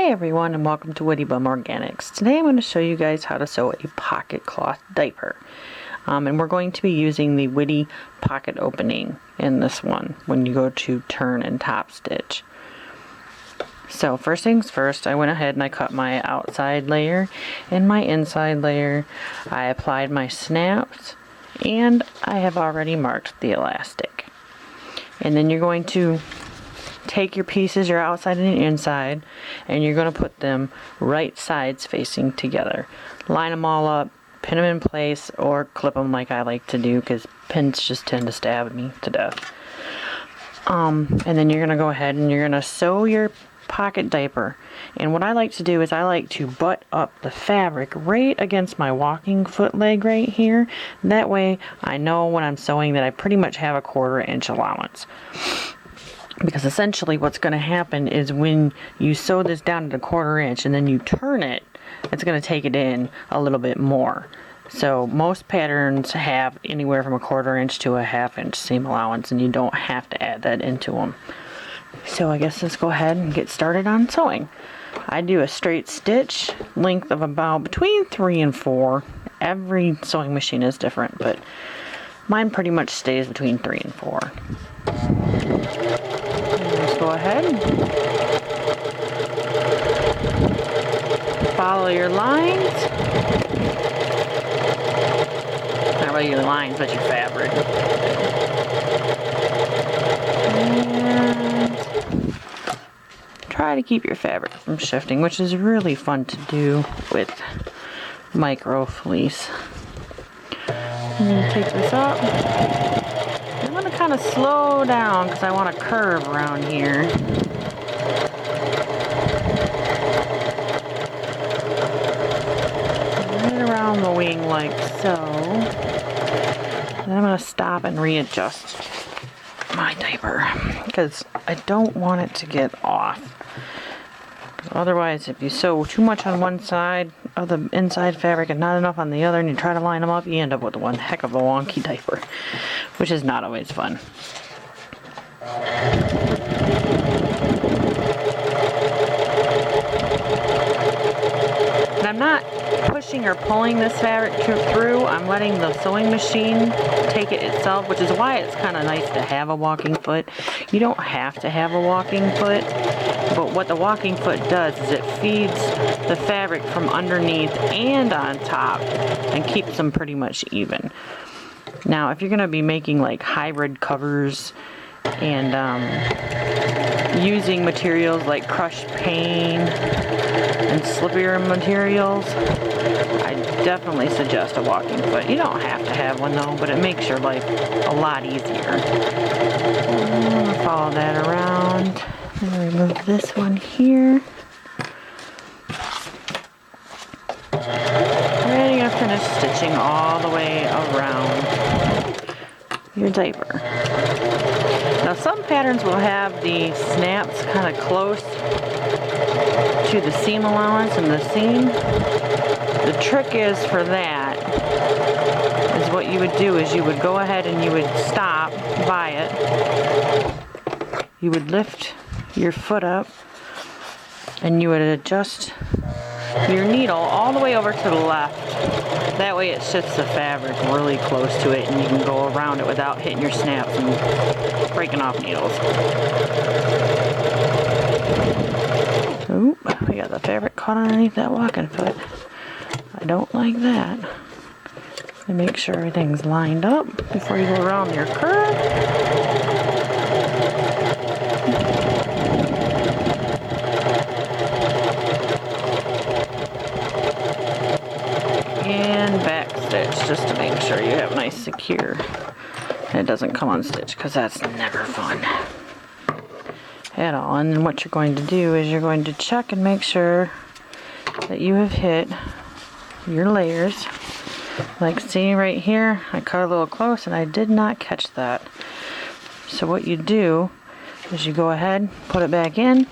Hey everyone, and welcome to Woody Bum Organics. Today I'm going to show you guys how to sew a pocket cloth diaper. And we're going to be using the Woody pocket opening in this one when you go to turn and top stitch. So first things first, I went ahead and I cut my outside layer and my inside layer. I applied my snaps and I have already marked the elastic. And then you're going to take your pieces, your outside and your inside, and you're going to put them right sides facing together. Line them all up, pin them in place, or clip them like I like to do because pins just tend to stab me to death. And then you're going to go ahead and you're going to sew your pocket diaper. And what I like to do is I like to butt up the fabric right against my walking foot leg right here. That way I know when I'm sewing that I pretty much have a 1/4 inch allowance. Because essentially what's going to happen is when you sew this down to 1/4 inch and then you turn it, it's going to take it in a little bit more. So most patterns have anywhere from a 1/4 inch to a 1/2 inch seam allowance, and you don't have to add that into them. So I guess let's go ahead and get started on sewing. I do a straight stitch length of about between 3 and 4. Every sewing machine is different, but mine pretty much stays between 3 and 4. Just go ahead, follow your lines, not really your lines but your fabric, and try to keep your fabric from shifting, which is really fun to do with micro fleece. I'm going to take this up. I'm going to kind of slow down because I want to curve around here. Right around the wing like so. Then I'm going to stop and readjust my diaper because I don't want it to get off. Otherwise, if you sew too much on one side of the inside fabric and not enough on the other, and you try to line them up, you end up with one heck of a wonky diaper, which is not always fun. And I'm not pushing or pulling this fabric through. I'm letting the sewing machine take it itself, which is why it's kind of nice to have a walking foot. You don't have to have a walking foot, but what the walking foot does is it feeds the fabric from underneath and on top and keeps them pretty much even. Now, if you're going to be making like hybrid covers and using materials like crushed pane and slippier materials, I definitely suggest a walking foot. You don't have to have one though, but it makes your life a lot easier. Follow that around and remove this one here. And you're going to finish stitching all the way around your diaper. Now some patterns will have the snaps kind of close to the seam allowance and the seam. The trick is for that is what you would do is you would go ahead and you would stop by it. You would lift your foot up and you would adjust your needle all the way over to the left. That way it shifts the fabric really close to it and you can go around it without hitting your snaps and breaking off needles. Oop, we got the fabric caught underneath that walking foot. I don't like that. And make sure everything's lined up before you go around your curve. And back stitch just to make sure you have nice secure and it doesn't come unstitched, because that's never fun at all. And then what you're going to do is you're going to check and make sure that you have hit your layers. Like see right here, I cut a little close and I did not catch that. So what you do is you go ahead, put it back in,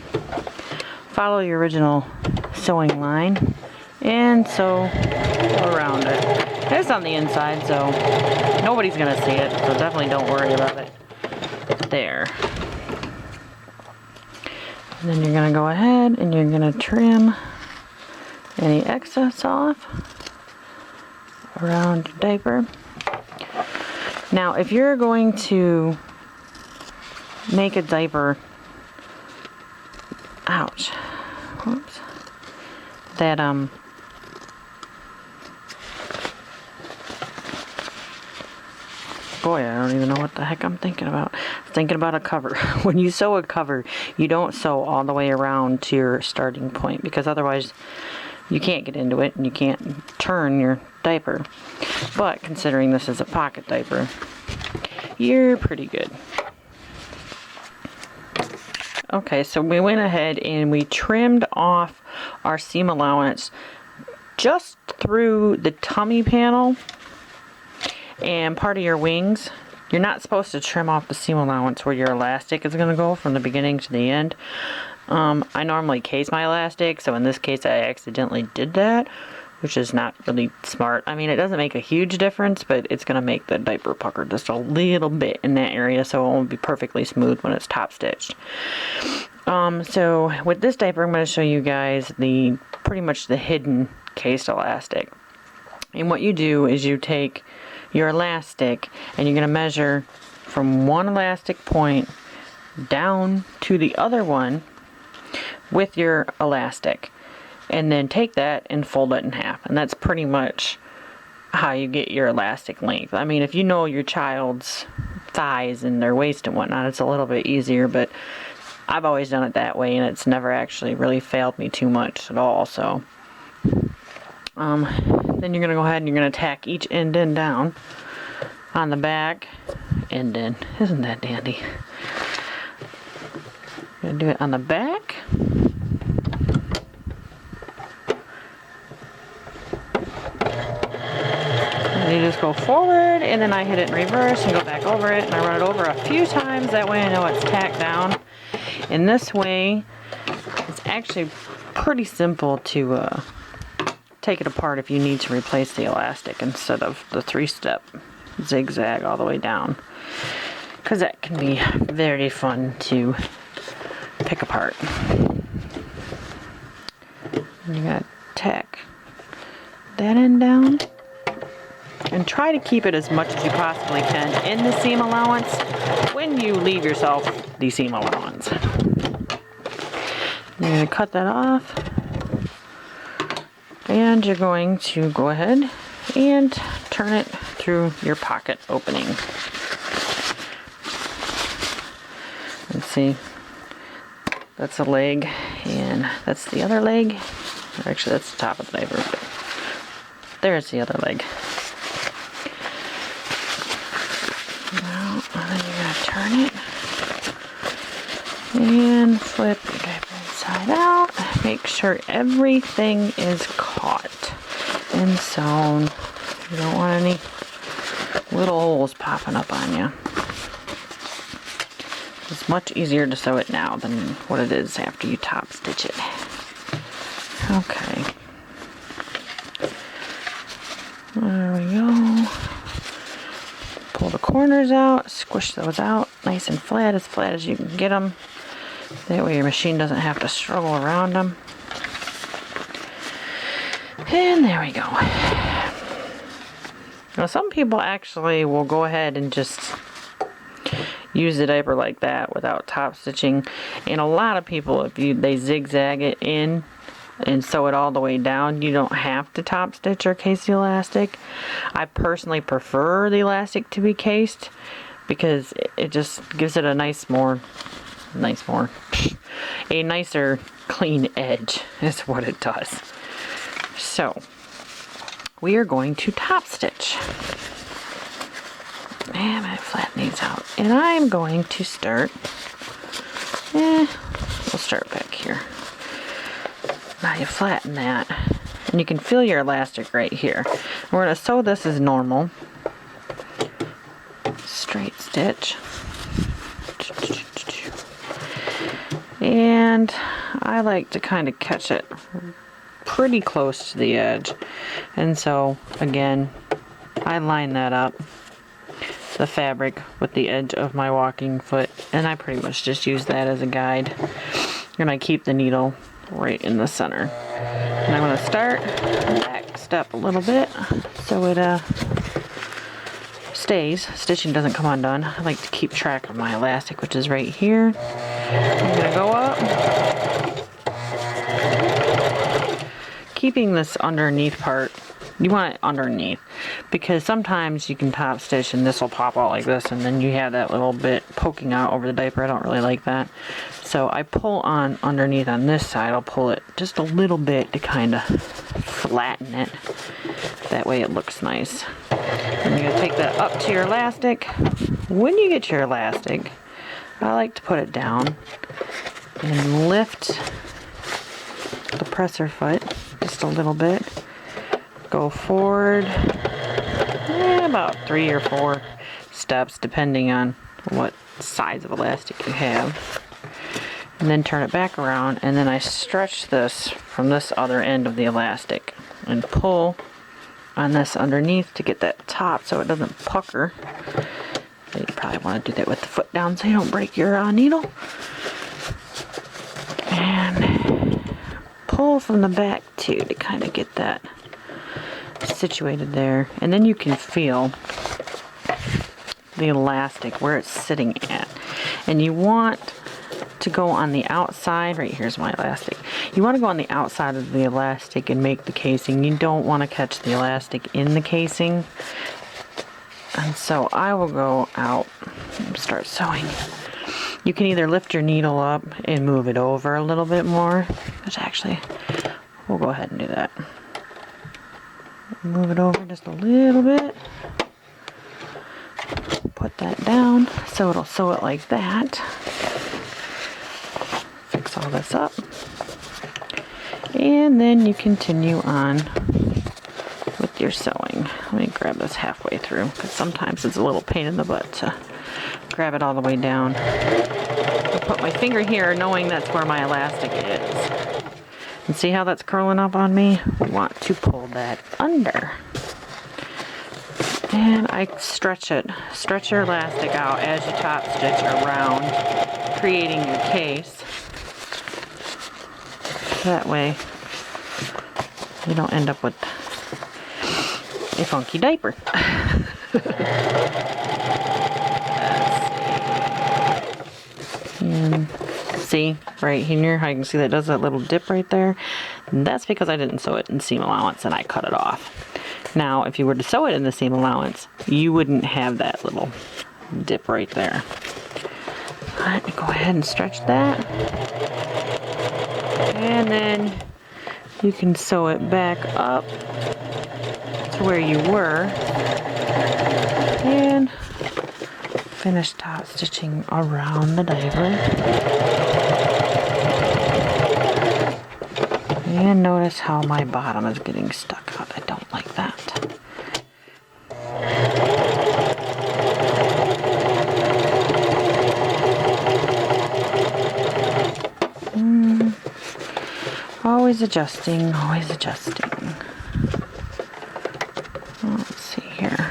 follow your original sewing line, and sew around it. It's on the inside, so nobody's gonna see it, so definitely don't worry about it. There. And then you're going to go ahead and you're going to trim any excess off around your diaper. Now, if you're going to make a diaper, ouch, whoops, that boy, I don't even know what the heck I'm thinking about. I'm thinking about a cover. When you sew a cover, you don't sew all the way around to your starting point, because otherwise you can't get into it and you can't turn your diaper. But considering this is a pocket diaper, you're pretty good. Okay, so we went ahead and we trimmed off our seam allowance just through the tummy panel and part of your wings. You're not supposed to trim off the seam allowance where your elastic is going to go from the beginning to the end. I normally case my elastic, so in this case I accidentally did that, which is not really smart. I mean, it doesn't make a huge difference, but it's going to make the diaper pucker just a little bit in that area, so it won't be perfectly smooth when it's top stitched. So with this diaper, I'm going to show you guys pretty much the hidden cased elastic. And what you do is you take your elastic and you're going to measure from one elastic point down to the other one with your elastic, and then take that and fold it in half, and that's pretty much how you get your elastic length. I mean, if you know your child's thighs and their waist and whatnot, it's a little bit easier, but I've always done it that way and it's never actually really failed me too much at all. So then you're going to go ahead and you're going to tack each end in down on the back. End in. Isn't that dandy? Going to do it on the back. And you just go forward, and then I hit it in reverse and go back over it, and I run it over a few times. That way I know it's tacked down. In this way, it's actually pretty simple to take it apart if you need to replace the elastic instead of the 3-step zigzag all the way down, because that can be very fun to pick apart. And you gotta tack that end down and try to keep it as much as you possibly can in the seam allowance when you leave yourself the seam allowance. You're going to cut that off, and you're going to go ahead and turn it through your pocket opening. Let's see, that's a leg, and that's the other leg. Actually, that's the top of the diaper, but there's the other leg. Now, and then you're going to turn it and flip your diaper inside out. Make sure everything is caught and sewn. You don't want any little holes popping up on you. It's much easier to sew it now than what it is after you top stitch it. Okay. There we go. Pull the corners out, squish those out nice and flat as you can get them. That way your machine doesn't have to struggle around them. And there we go. Now some people actually will go ahead and just use the diaper like that without top stitching. And a lot of people, if they zigzag it in and sew it all the way down, you don't have to top stitch or case the elastic. I personally prefer the elastic to be cased because it just gives it a a nicer clean edge is what it does. So we are going to top stitch. And I'm going to flatten these out. And I'm going to start, we'll start back here. Now you flatten that, and you can feel your elastic right here. We're going to sew this as normal. Straight stitch. And I like to kind of catch it pretty close to the edge. And so, again, I line that up, the fabric, with the edge of my walking foot, and I pretty much just use that as a guide. And I keep the needle right in the center. And I'm going to start back step a little bit so it stays. Stitching doesn't come undone. I like to keep track of my elastic, which is right here. I'm going to go up. Keeping this underneath part, you want it underneath, because sometimes you can top stitch and this will pop out like this, and then you have that little bit poking out over the diaper. I don't really like that. So I pull on underneath on this side. I'll pull it just a little bit to kind of flatten it. That way it looks nice. And you're going to take that up to your elastic. When you get your elastic, I like to put it down and lift the presser foot just a little bit. Go forward about 3 or 4 steps depending on what size of elastic you have. And then turn it back around, and then I stretch this from this other end of the elastic and pull on this underneath to get that top so it doesn't pucker. You probably want to do that with the foot down so you don't break your needle. And pull from the back too to kind of get that situated there. And then you can feel the elastic where it's sitting at. And you want to go on the outside. Right here's my elastic. You want to go on the outside of the elastic and make the casing. You don't want to catch the elastic in the casing. And so I will go out and start sewing. You can either lift your needle up and move it over a little bit more, which actually we'll go ahead and do that. Move it over just a little bit. Put that down so it'll sew it like that. Fix all this up. And then you continue on with your sewing. Let me grab this halfway through, because sometimes it's a little pain in the butt to grab it all the way down. I'll put my finger here knowing that's where my elastic is. And see how that's curling up on me? We want to pull that under. And I stretch it. Stretch your elastic out as you top stitch around, creating your case. That way you don't end up with a funky diaper. And see, right here, I can see that does that little dip right there. And that's because I didn't sew it in seam allowance and I cut it off. Now, if you were to sew it in the seam allowance, you wouldn't have that little dip right there. Alright, go ahead and stretch that. And then you can sew it back up to where you were. And finish top stitching around the diaper. And notice how my bottom is getting stuck out. I don't like that. Always adjusting, always adjusting. Let's see here.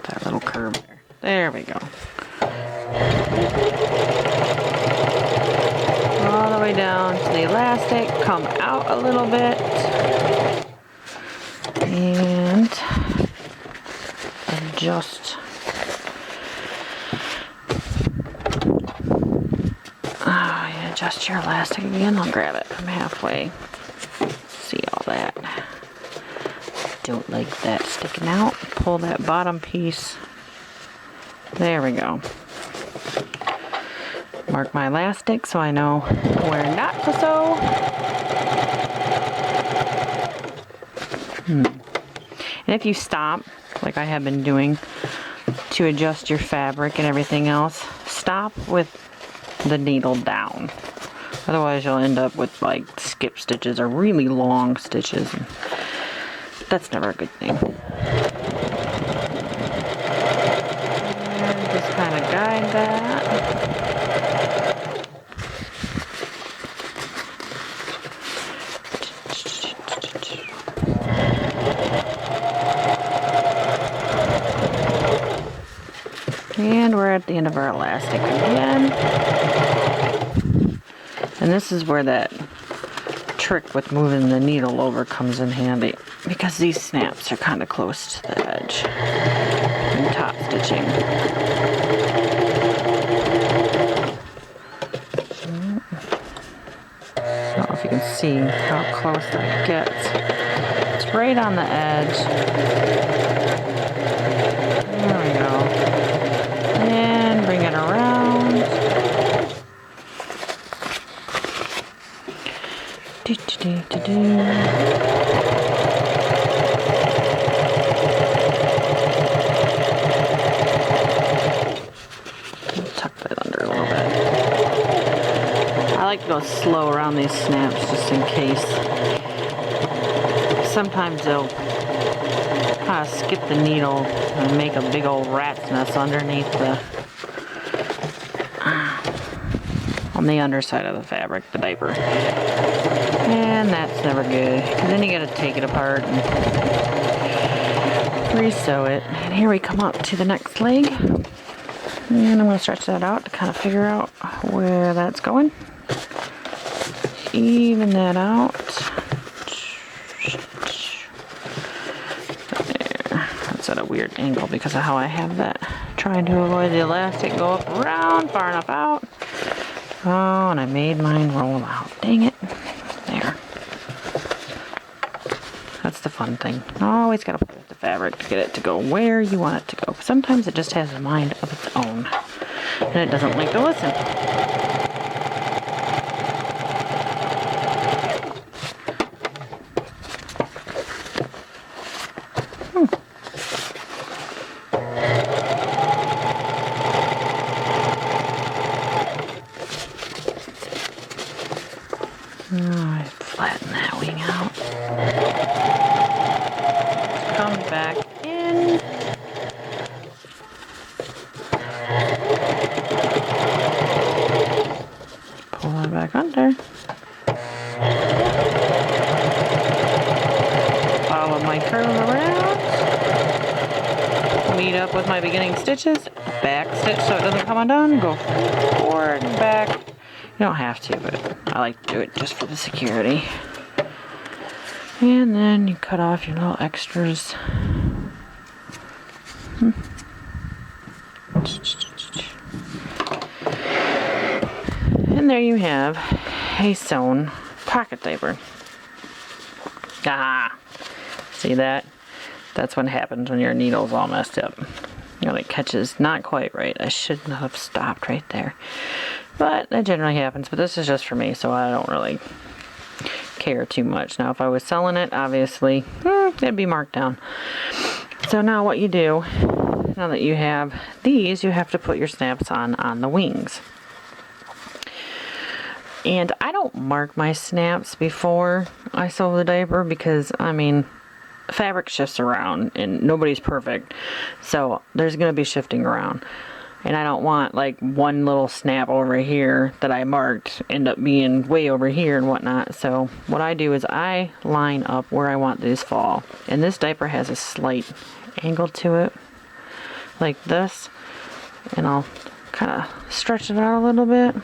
That little curve there. There we go. All the way down to the elastic. Come out a little bit. And adjust. Adjust your elastic again. I'll grab it from halfway. See all that. Don't like that sticking out. Pull that bottom piece. There we go. Mark my elastic so I know where not to sew. And if you stop, like I have been doing, to adjust your fabric and everything else, stop with the needle down. Otherwise you'll end up with like skip stitches or really long stitches. And that's never a good thing. And just kind of guide that. And we're at the of our elastic again. And this is where that trick with moving the needle over comes in handy, because these snaps are kind of close to the edge and top stitching. I don't know if you can see how close that gets. It's right on the edge. There we go. And bring it around. Tuck that under a little bit. I like to go slow around these snaps just in case. Sometimes they'll kind of skip the needle and make a big old rat's nest underneath the on the underside of the fabric, the diaper. And that's never good, because then you gotta take it apart and re-sew it. And here we come up to the next leg. And I'm gonna stretch that out to kind of figure out where that's going. Even that out. There. That's at a weird angle because of how I have that. Trying to avoid the elastic go up around far enough out. Oh, and I made mine roll out. Dang it. There. That's the fun thing. Always gotta play with the fabric to get it to go where you want it to go. Sometimes it just has a mind of its own. And it doesn't like to listen. I flatten that wing out. Come back in. Pull that back under. Follow my curve around. Meet up with my beginning stitches. Back stitch so it doesn't come undone. Go forward and back. You don't have to, but I like to do it just for the security. And then you cut off your little extras. And there you have a sewn pocket diaper. Ah, see that? That's what happens when your needle's all messed up. You know, it catches not quite right. I should not have stopped right there. But that generally happens. But this is just for me, so I don't really care too much. Now, if I was selling it, obviously, it'd be marked down. So now what you do, now that you have these, you have to put your snaps on the wings. And I don't mark my snaps before I sew the diaper because, I mean, fabric shifts around and nobody's perfect. So there's going to be shifting around. And I don't want like one little snap over here that I marked end up being way over here and whatnot. So what I do is I line up where I want these fall. And this diaper has a slight angle to it, like this. And I'll kind of stretch it out a little bit.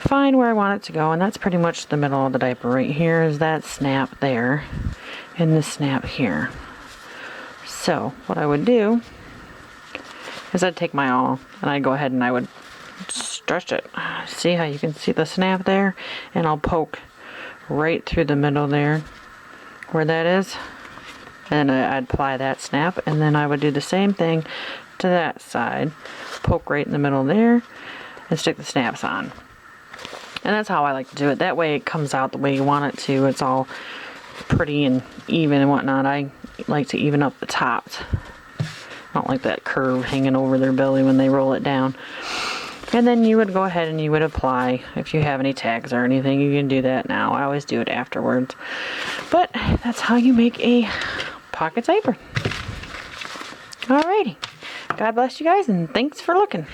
Find where I want it to go, and that's pretty much the middle of the diaper. Right here is that snap there, and this snap here. So what I would do is I'd take my awl and I'd go ahead and I would stretch it. See how you can see the snap there? And I'll poke right through the middle there where that is. And I'd apply that snap, and then I would do the same thing to that side. Poke right in the middle there and stick the snaps on. And that's how I like to do it. That way it comes out the way you want it to. It's all pretty and even and whatnot. I like to even up the tops. I don't like that curve hanging over their belly when they roll it down. And then you would go ahead and you would apply, if you have any tags or anything, you can do that now. I always do it afterwards. But that's how you make a pocket diaper. Alrighty. God bless you guys, and thanks for looking.